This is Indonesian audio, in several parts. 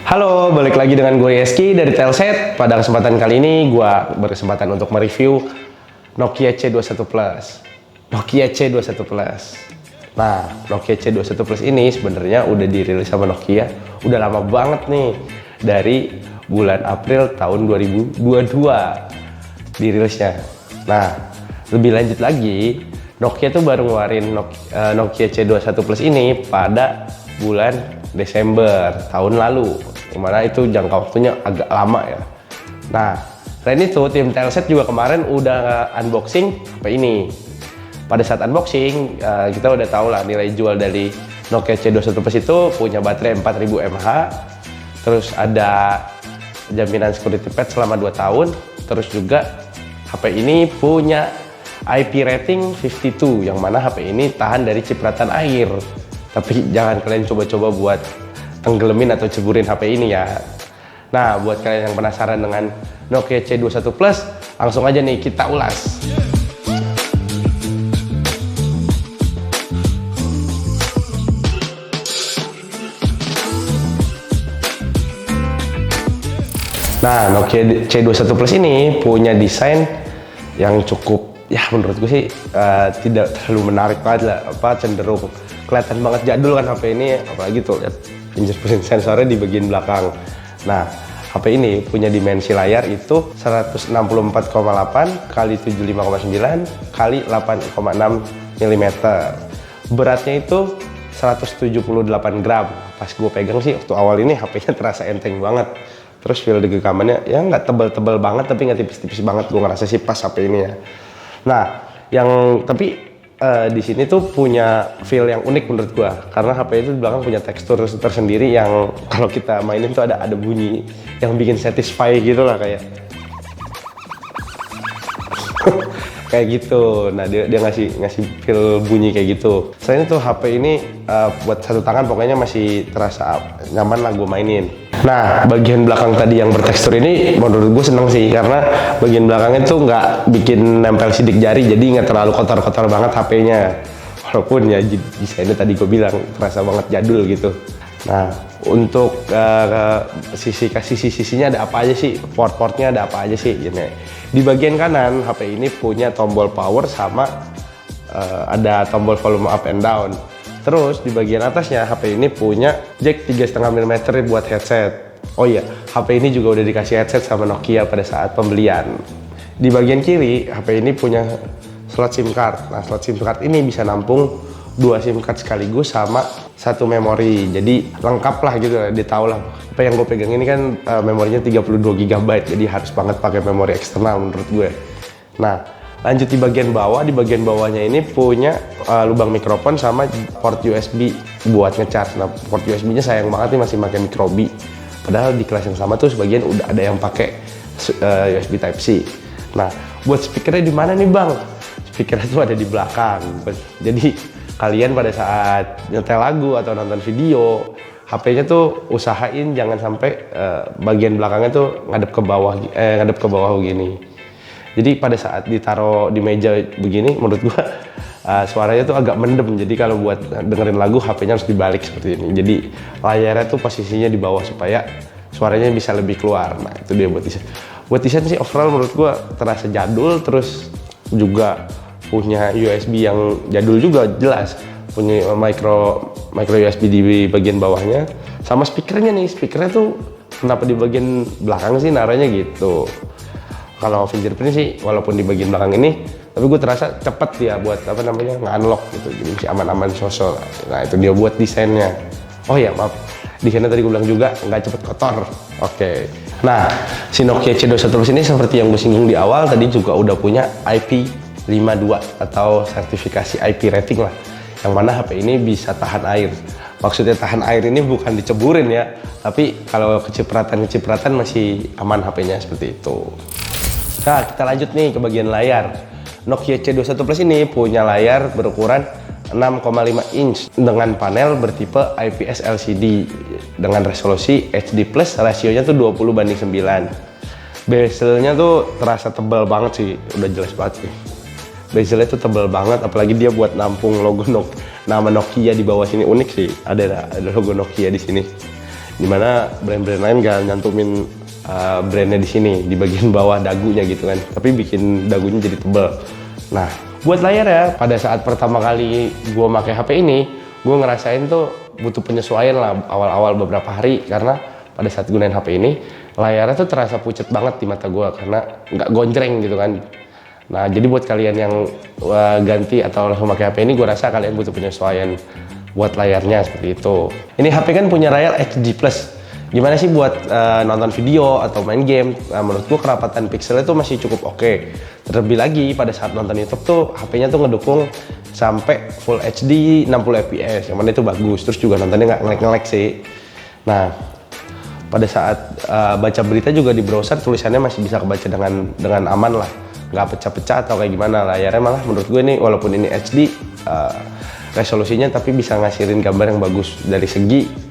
Halo, balik lagi dengan gue Yeski dari Telset. Pada kesempatan kali ini gue berkesempatan untuk mereview Nokia C21 Plus. Nokia C21 Plus. Nah, Nokia C21 Plus ini sebenarnya udah dirilis sama Nokia udah lama banget nih, dari bulan April tahun 2022 dirilisnya. Nah, lebih lanjut lagi, Nokia tuh baru ngeluarin Nokia C21 Plus ini pada bulan Desember tahun lalu, dimana itu jangka waktunya agak lama ya. Nah, selain itu tim Telset juga kemarin udah unboxing HP ini. Pada saat unboxing, kita udah tahu lah nilai jual dari Nokia C21 Plus itu punya baterai 4000 mAh, terus ada jaminan security patch selama 2 tahun, terus juga HP ini punya IP rating 52, yang mana HP ini tahan dari cipratan air. Tapi jangan kalian coba-coba buat tenggelamin atau ceburin HP ini ya. Nah, buat kalian yang penasaran dengan Nokia C21 Plus, langsung aja nih kita ulas. Nah, Nokia C21 Plus ini punya desain yang cukup, ya menurut gue sih tidak terlalu menarik banget lah, cenderung kelihatan banget jadul kan HP ini, apalagi tuh lihat fingerprint sensornya di bagian belakang. Nah, HP ini punya dimensi layar itu 164,8 kali 75,9 kali 8,6 mm. Beratnya itu 178 gram. Pas gue pegang sih waktu awal ini HP-nya terasa enteng banget. Terus feel genggamannya ya nggak tebel-tebel banget tapi nggak tipis-tipis banget. Gue ngerasa sih pas HP ini ya. Nah, tapi di sini tuh punya feel yang unik menurut gua, karena HP itu di belakang punya tekstur tersendiri yang kalau kita mainin tuh ada bunyi yang bikin satisfy gitu lah, kayak kayak gitu. Nah, dia ngasih feel bunyi kayak gitu. Selain itu HP ini buat satu tangan pokoknya masih terasa nyaman lah gue mainin. Nah, bagian belakang tadi yang bertekstur ini menurut gue seneng sih, karena bagian belakangnya tuh nggak bikin nempel sidik jari, jadi nggak terlalu kotor-kotor banget HP-nya. Walaupun ya desainnya tadi gue bilang terasa banget jadul gitu. Nah, untuk sisi-sisinya ada apa aja sih? Port-portnya ada apa aja sih? Gini. Di bagian kanan HP ini punya tombol power sama ada tombol volume up and down. Terus di bagian atasnya HP ini punya jack 3,5 mm buat headset. Oh iya, HP ini juga udah dikasih headset sama Nokia pada saat pembelian. Di bagian kiri HP ini punya slot SIM card. Nah, slot SIM card ini bisa nampung 2 SIM card sekaligus sama 1 memori. Jadi lengkap lah gitu, dia tahu lah. Apa yang gue pegang ini kan memorinya 32 GB, jadi harus banget pakai memori eksternal menurut gue. Nah, lanjut di bagian bawah, di bagian bawahnya ini punya lubang mikrofon sama port USB buat ngecharge. Nah, port USB-nya sayang banget nih masih pakai micro B. Padahal di kelas yang sama tuh sebagian udah ada yang pakai USB Type C. Nah, buat speakernya di mana nih bang? Speakernya tuh ada di belakang. Jadi kalian pada saat nyetel lagu atau nonton video, HP-nya tuh usahain jangan sampai bagian belakangnya tuh ngadep ke bawah begini. Jadi pada saat ditaruh di meja begini, menurut gua suaranya tuh agak mendem. Jadi kalau buat dengerin lagu, HP-nya harus dibalik seperti ini. Jadi layarnya tuh posisinya di bawah supaya suaranya bisa lebih keluar. Nah, itu dia buat desain. Buat desain sih overall menurut gua terasa jadul, terus juga punya USB yang jadul juga jelas. Punya micro USB di bagian bawahnya. Sama speakernya nih, speakernya tuh kenapa di bagian belakang sih naruhnya gitu. Kalau fingerprint sih walaupun di bagian belakang ini, tapi gue terasa cepet ya buat nge-unlock gitu, jadi masih aman-aman sosok. Nah, itu dia buat desainnya. Oh ya maaf, desainnya tadi gue bilang juga nggak cepet kotor. Oke. Nah, si Nokia C21 Plus ini seperti yang gue singgung di awal tadi juga udah punya IP52 atau sertifikasi IP rating lah, yang mana HP ini bisa tahan air. Maksudnya tahan air ini bukan diceburin ya, tapi kalau kecipratan masih aman HP-nya seperti itu. Nah, kita lanjut nih ke bagian layar. Nokia C21 Plus ini punya layar berukuran 6,5 inch dengan panel bertipe IPS LCD dengan resolusi HD+, rasionya tuh 20:9. Bezelnya tuh terasa tebal banget sih, udah jelas banget sih. Bezelnya tuh tebal banget, apalagi dia buat nampung logo nama Nokia di bawah sini, unik sih. Ada logo Nokia di sini. Dimana brand-brand lain gak nyantumin brandnya di sini di bagian bawah dagunya gitu kan, tapi bikin dagunya jadi tebel. Nah, buat layar ya, pada saat pertama kali gue pakai HP ini, gue ngerasain tuh butuh penyesuaian lah awal-awal beberapa hari, karena pada saat gunain HP ini layarnya tuh terasa pucet banget di mata gue karena nggak gonjreng gitu kan. Nah, jadi buat kalian yang ganti atau langsung pakai HP ini, gue rasa kalian butuh penyesuaian buat layarnya seperti itu. Ini HP kan punya layar HD+. Gimana sih buat nonton video atau main game? Nah, menurut gue kerapatan pixelnya tuh masih cukup oke. Terlebih lagi pada saat nonton YouTube tuh HP-nya tuh ngedukung sampai Full HD 60 fps, yang mana itu bagus. Terus juga nontonnya nggak nge-lag sih. Nah, pada saat baca berita juga di browser tulisannya masih bisa kebaca dengan aman lah, nggak pecah-pecah atau kayak gimana. Layarnya malah menurut gue nih, walaupun ini HD resolusinya, tapi bisa ngasihin gambar yang bagus dari segi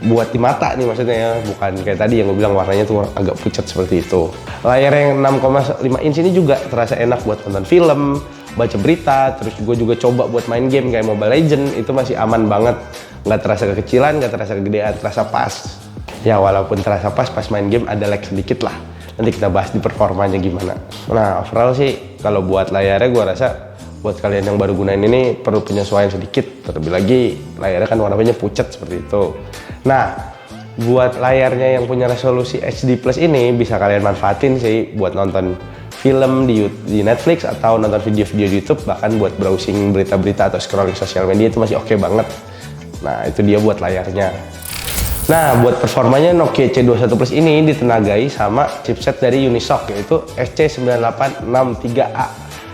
buat di mata nih maksudnya ya, bukan kayak tadi yang gue bilang warnanya tuh agak pucat seperti itu. Layar yang 6,5 inch ini juga terasa enak buat nonton film, baca berita, terus gue juga coba buat main game kayak Mobile Legends, itu masih aman banget, nggak terasa kekecilan, nggak terasa kegedean, terasa pas. Ya walaupun terasa pas main game ada lag sedikit lah, nanti kita bahas di performanya gimana. Nah, overall sih kalau buat layarnya gue rasa buat kalian yang baru gunain ini perlu penyesuaian sedikit, terlebih lagi layarnya kan warnanya pucat seperti itu. Nah, buat layarnya yang punya resolusi HD+ ini bisa kalian manfaatin sih buat nonton film di Netflix atau nonton video-video di YouTube, bahkan buat browsing berita-berita atau scrolling sosial media itu masih oke banget. Nah, itu dia buat layarnya. Nah, buat performanya Nokia C21 Plus ini ditenagai sama chipset dari Unisoc, yaitu SC9863A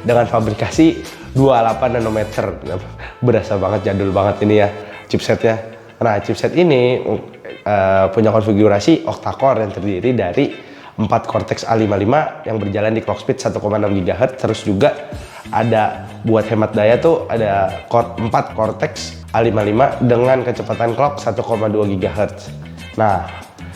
dengan fabrikasi 28 nanometer. Berasa banget jadul banget ini ya chipsetnya. Nah, chipset ini punya konfigurasi octa-core yang terdiri dari 4 Cortex A55 yang berjalan di clock speed 1,6 GHz. Terus juga ada buat hemat daya tuh ada 4 Cortex A55 dengan kecepatan clock 1,2 GHz. Nah,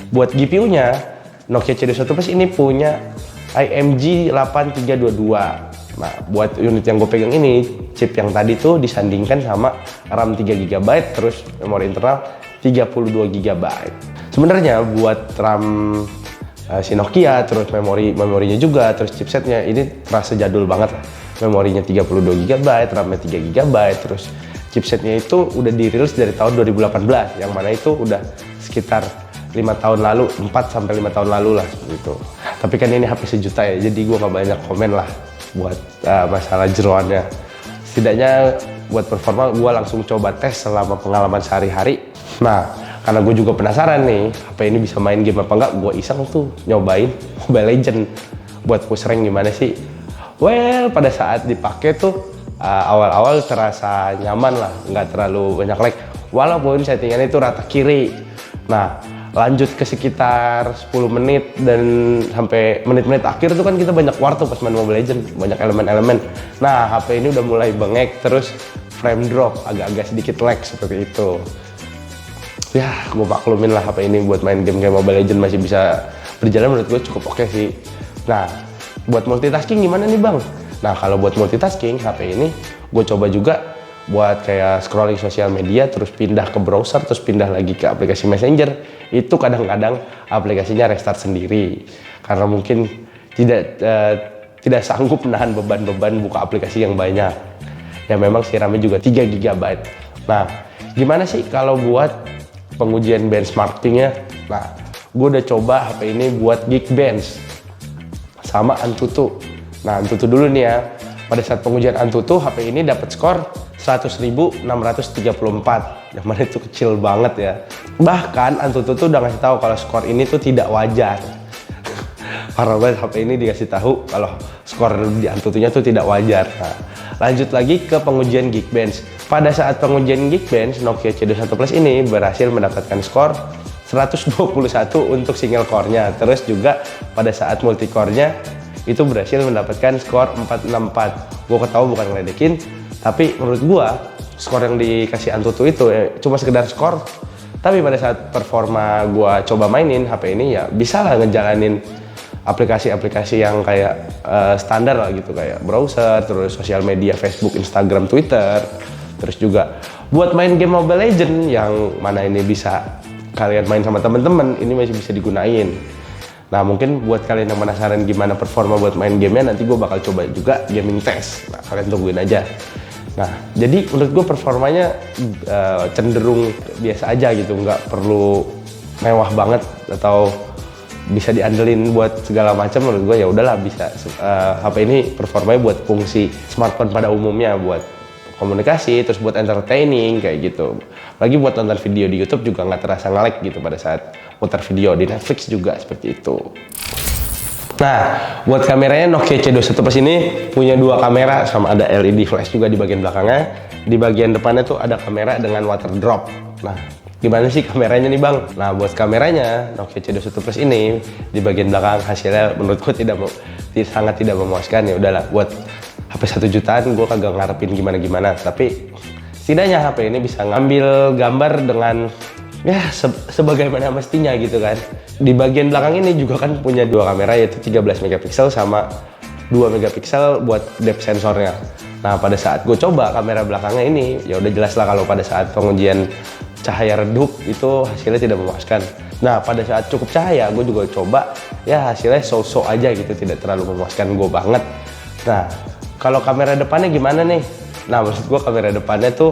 buat GPU-nya Nokia C21 Plus ini punya IMG 8322. Nah, buat unit yang gue pegang ini, chip yang tadi tuh disandingkan sama RAM 3 GB, terus memori internal 32 GB. Sebenarnya buat RAM si Nokia, terus memorinya juga, terus chipsetnya ini terasa jadul banget lah. Memorinya 32 GB, RAM-nya 3 GB, terus chipsetnya itu udah dirilis dari tahun 2018, yang mana itu udah sekitar 5 tahun lalu, 4-5 tahun lalu lah gitu. Tapi kan ini HP sejuta ya, jadi gue gak banyak komen lah buat masalah jeroannya. Setidaknya buat performa gue langsung coba tes selama pengalaman sehari-hari. Nah, karena gue juga penasaran nih HP ini bisa main game apa enggak, gue iseng tuh nyobain Mobile Legends buat push rank gimana sih. Well, pada saat dipakai tuh awal-awal terasa nyaman lah, nggak terlalu banyak lag, walaupun settingannya itu rata kiri. Nah, lanjut ke sekitar 10 menit dan sampai menit-menit akhir tuh kan kita banyak war tuh pas main Mobile Legends, banyak elemen-elemen. Nah, HP ini udah mulai bengek, terus frame drop, agak-agak sedikit lag seperti itu. Ya, gue maklumin lah HP ini buat main game kayak Mobile Legends masih bisa berjalan, menurut gue cukup oke sih. Nah, buat multitasking gimana nih bang? Nah, kalau buat multitasking HP ini gue coba juga buat kayak scrolling sosial media, terus pindah ke browser, terus pindah lagi ke aplikasi Messenger. Itu kadang-kadang aplikasinya restart sendiri karena mungkin tidak sanggup menahan beban-beban buka aplikasi yang banyak. Ya memang sih RAM-nya juga 3 GB. Nah, gimana sih kalau buat pengujian benchmarkingnya? Nah, gue udah coba HP ini buat Geekbench sama Antutu. Nah, Antutu dulu nih ya. Pada saat pengujian Antutu, HP ini dapat skor 100.634, yang mana itu kecil banget ya. Bahkan Antutu tuh udah ngasih tahu kalau skor ini tuh tidak wajar. Parah banget, HP ini dikasih tahu kalau skor di Antutunya tuh tidak wajar. Nah, lanjut lagi ke pengujian Geekbench. Pada saat pengujian Geekbench, Nokia C21 Plus ini berhasil mendapatkan skor 121 untuk single core-nya. Terus juga pada saat multi core-nya itu berhasil mendapatkan skor 464. Gue ketahui bukan ngeledekin, tapi menurut gue skor yang dikasih Antutu itu cuma sekedar skor. Tapi pada saat performa gue coba mainin HP ini, ya bisa lah ngejalanin aplikasi-aplikasi yang kayak standar lah gitu, kayak browser, terus sosial media Facebook, Instagram, Twitter. Terus juga buat main game Mobile Legends yang mana ini bisa kalian main sama temen-temen, ini masih bisa digunain. Nah mungkin buat kalian yang penasaran gimana performa buat main gamenya, nanti gue bakal coba juga gaming test. Nah kalian tungguin aja. Nah jadi menurut gue performanya cenderung biasa aja gitu, nggak perlu mewah banget atau bisa diandelin buat segala macam. Menurut gue ya udahlah, bisa HP ini performanya buat fungsi smartphone pada umumnya, buat komunikasi, terus buat entertaining kayak gitu. Lagi buat nonton video di YouTube juga nggak terasa nge-lag gitu pada saat putar video. Di Netflix juga seperti itu. Nah, buat kameranya Nokia C21 Plus ini punya dua kamera sama ada LED flash juga di bagian belakangnya. Di bagian depannya tuh ada kamera dengan water drop. Nah, gimana sih kameranya nih bang? Nah, buat kameranya Nokia C21 Plus ini di bagian belakang hasilnya menurutku sangat tidak memuaskan. Ya udahlah, buat HP 1 jutaan gue kagak ngarepin gimana-gimana, tapi setidaknya HP ini bisa ngambil gambar dengan ya sebagaimana mestinya gitu kan. Di bagian belakang ini juga kan punya dua kamera, yaitu 13 megapiksel sama 2 megapiksel buat depth sensornya. Nah pada saat gue coba kamera belakangnya ini, ya udah jelas lah kalau pada saat pengujian cahaya redup itu hasilnya tidak memuaskan. Nah pada saat cukup cahaya gue juga coba, ya hasilnya so-so aja gitu, tidak terlalu memuaskan gue banget. Nah kalau kamera depannya gimana nih? Nah maksud gue kamera depannya tuh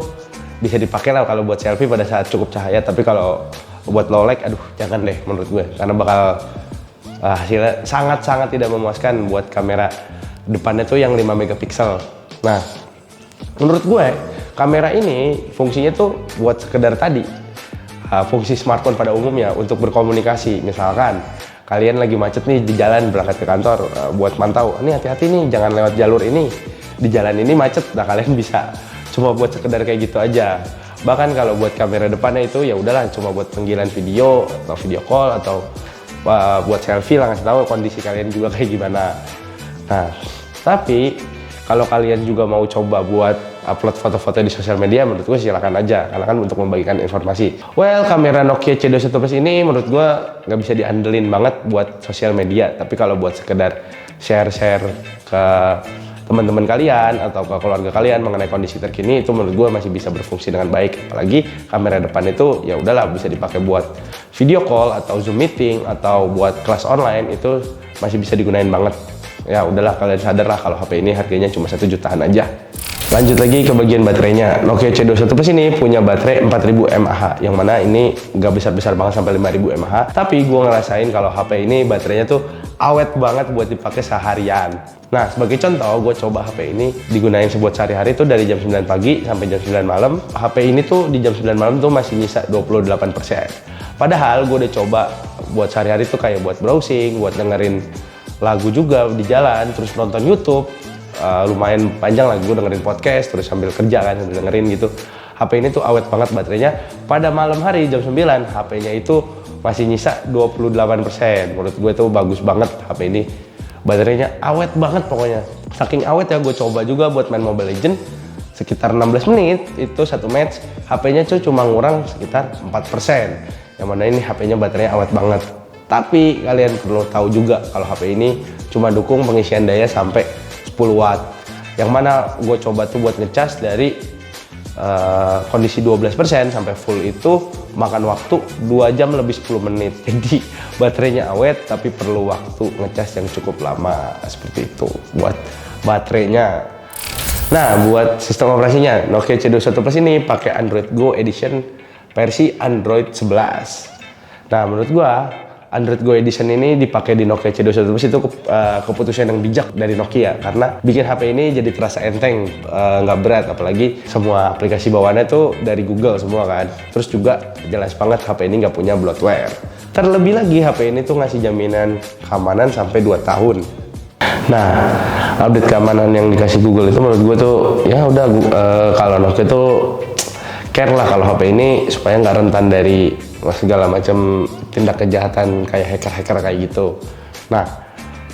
bisa dipakai lah kalau buat selfie pada saat cukup cahaya, tapi kalau buat low light, aduh jangan deh menurut gue, karena bakal hasilnya sangat-sangat tidak memuaskan. Buat kamera depannya tuh yang 5 megapiksel. Nah menurut gue kamera ini fungsinya tuh buat sekedar tadi, fungsi smartphone pada umumnya untuk berkomunikasi. Misalkan kalian lagi macet nih di jalan berangkat ke kantor, buat mantau, ini hati-hati nih jangan lewat jalur ini, di jalan ini macet. Nah kalian bisa cuma buat sekedar kayak gitu aja. Bahkan kalau buat kamera depannya itu ya udahlah cuma buat panggilan video atau video call, atau buat selfie lah, ngasih tahu kondisi kalian juga kayak gimana. Nah tapi kalau kalian juga mau coba buat upload foto-foto di sosial media, menurut gue silakan aja, karena kan untuk membagikan informasi. Well, kamera Nokia C21 Plus ini menurut gue nggak bisa diandelin banget buat sosial media, tapi kalau buat sekedar share-share ke teman-teman kalian atau ke keluarga kalian mengenai kondisi terkini, itu menurut gue masih bisa berfungsi dengan baik. Apalagi kamera depan itu ya udahlah bisa dipakai buat video call atau Zoom meeting atau buat kelas online, itu masih bisa digunain banget. Ya udahlah, kalian sadar lah kalau HP ini harganya cuma 1 jutaan aja. Lanjut lagi ke bagian baterainya. Nokia C21 Plus ini punya baterai 4000 mAh, yang mana ini nggak besar-besar banget sampai 5000 mAh. Tapi gue ngerasain kalau HP ini baterainya tuh awet banget buat dipakai seharian. Nah sebagai contoh, gue coba HP ini digunain buat sehari-hari tuh dari jam 9 pagi sampai jam 9 malam. HP ini tuh di jam 9 malam tuh masih nyisa 28%. Padahal gue udah coba buat sehari-hari tuh kayak buat browsing, buat dengerin lagu juga di jalan, terus nonton YouTube, lumayan panjang lagi gue dengerin podcast, terus sambil kerja kan, sambil dengerin gitu. HP ini tuh awet banget baterainya. Pada malam hari jam 9, HP-nya itu masih nyisa 28%. Menurut gue tuh bagus banget HP ini. Baterainya awet banget pokoknya. Saking awet ya, gue coba juga buat main Mobile Legends sekitar 16 menit, itu satu match, HP-nya tuh cuma ngurang sekitar 4%. Yang mana ini HP-nya baterainya awet banget. Tapi kalian perlu tahu juga kalau HP ini cuma dukung pengisian daya sampai 10 watt. Yang mana gue coba tuh buat ngecas dari kondisi 12% sampai full itu makan waktu 2 jam lebih 10 menit. Jadi baterainya awet tapi perlu waktu ngecas yang cukup lama, seperti itu buat baterainya. Nah buat sistem operasinya, Nokia C21 Plus ini pakai Android Go Edition versi Android 11. Nah menurut gue Android Go Edition ini dipakai di Nokia C21 Plus itu keputusan yang bijak dari Nokia, karena bikin HP ini jadi terasa enteng, nggak berat, apalagi semua aplikasi bawaannya tuh dari Google semua kan. Terus juga jelas banget HP ini nggak punya bloatware. Terlebih lagi HP ini tuh ngasih jaminan keamanan sampai 2 tahun. Nah, update keamanan yang dikasih Google itu menurut gue tuh ya udah, kalau Nokia tuh care lah kalau HP ini supaya nggak rentan dari segala macam tindak kejahatan kayak hacker-hacker kayak gitu. Nah,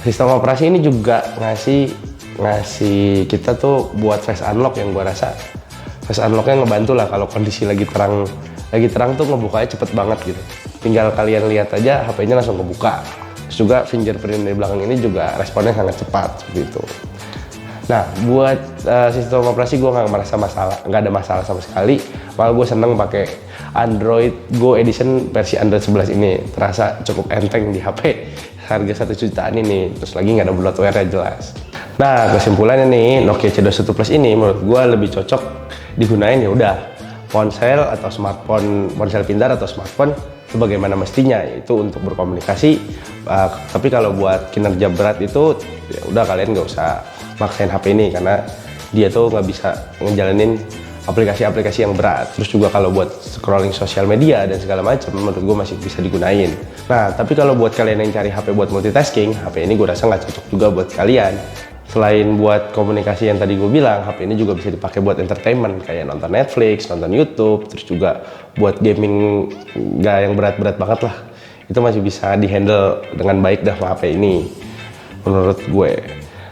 sistem operasi ini juga ngasih kita tuh buat face unlock, yang gua rasa face unlocknya ngebantu lah kalau kondisi lagi terang tuh ngebukanya cepet banget gitu. Tinggal kalian lihat aja HP-nya langsung kebuka. Terus juga fingerprint di belakang ini juga responnya sangat cepat seperti itu. Nah, buat sistem operasi gue nggak ada masalah sama sekali. Malah gue seneng pakai Android Go Edition versi Android 11 ini. Terasa cukup enteng di HP harga 1 jutaan ini, terus lagi nggak ada bloatware jelas. Nah, kesimpulannya nih, Nokia C21 Plus ini menurut gua lebih cocok digunain ya udah ponsel atau smartphone, ponsel pintar atau smartphone sebagaimana mestinya, yaitu untuk berkomunikasi. Tapi kalau buat kinerja berat itu ya udah kalian nggak usah maksain HP ini karena dia tuh nggak bisa ngejalanin aplikasi-aplikasi yang berat. Terus juga kalau buat scrolling sosial media dan segala macam menurut gue masih bisa digunain. Nah, tapi kalau buat kalian yang cari HP buat multitasking, HP ini gue rasa nggak cocok juga buat kalian. Selain buat komunikasi yang tadi gue bilang, HP ini juga bisa dipakai buat entertainment kayak nonton Netflix, nonton YouTube, terus juga buat gaming nggak yang berat-berat banget lah. Itu masih bisa dihandle dengan baik dah HP ini menurut gue.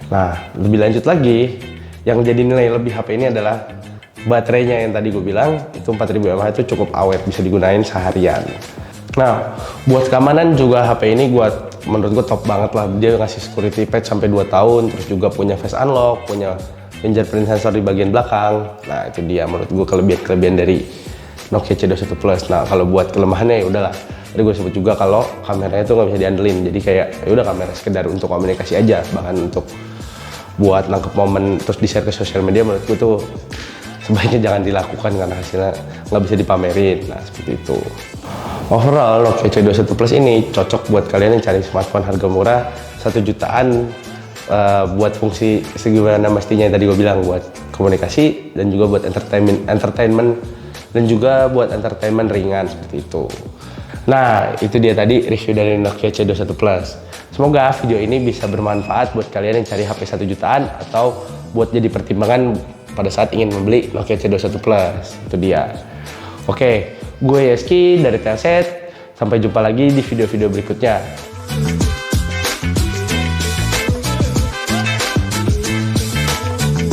Nah, lebih lanjut lagi, yang jadi nilai lebih HP ini adalah baterainya yang tadi gue bilang, itu 4000 mAh itu cukup awet, bisa digunain seharian. Nah, buat keamanan juga HP ini menurut gue top banget lah. Dia ngasih security patch sampai 2 tahun, terus juga punya face unlock, punya fingerprint sensor di bagian belakang. Nah, itu dia menurut gue kelebihan dari Nokia C21 Plus. Nah, kalau buat kelemahannya ya udahlah. Tadi gue sebut juga kalau kameranya itu nggak bisa diandelin. Jadi kayak ya udah kamera sekedar untuk komunikasi aja, bahkan untuk buat nangkep momen terus di-share ke sosial media menurut gue tuh sebaiknya jangan dilakukan karena hasilnya nggak bisa dipamerin. Nah, seperti itu. Overall, Nokia C21 Plus ini cocok buat kalian yang cari smartphone harga murah 1 jutaan buat fungsi segimana mestinya yang tadi gue bilang, buat komunikasi dan juga buat entertainment dan juga buat entertainment ringan seperti itu. Nah, itu dia tadi review dari Nokia C21 Plus. Semoga video ini bisa bermanfaat buat kalian yang cari HP 1 jutaan atau buat jadi pertimbangan pada saat ingin membeli Nokia C21 Plus. Itu dia. Oke, gue Yeski dari Telset. Sampai jumpa lagi di video-video berikutnya.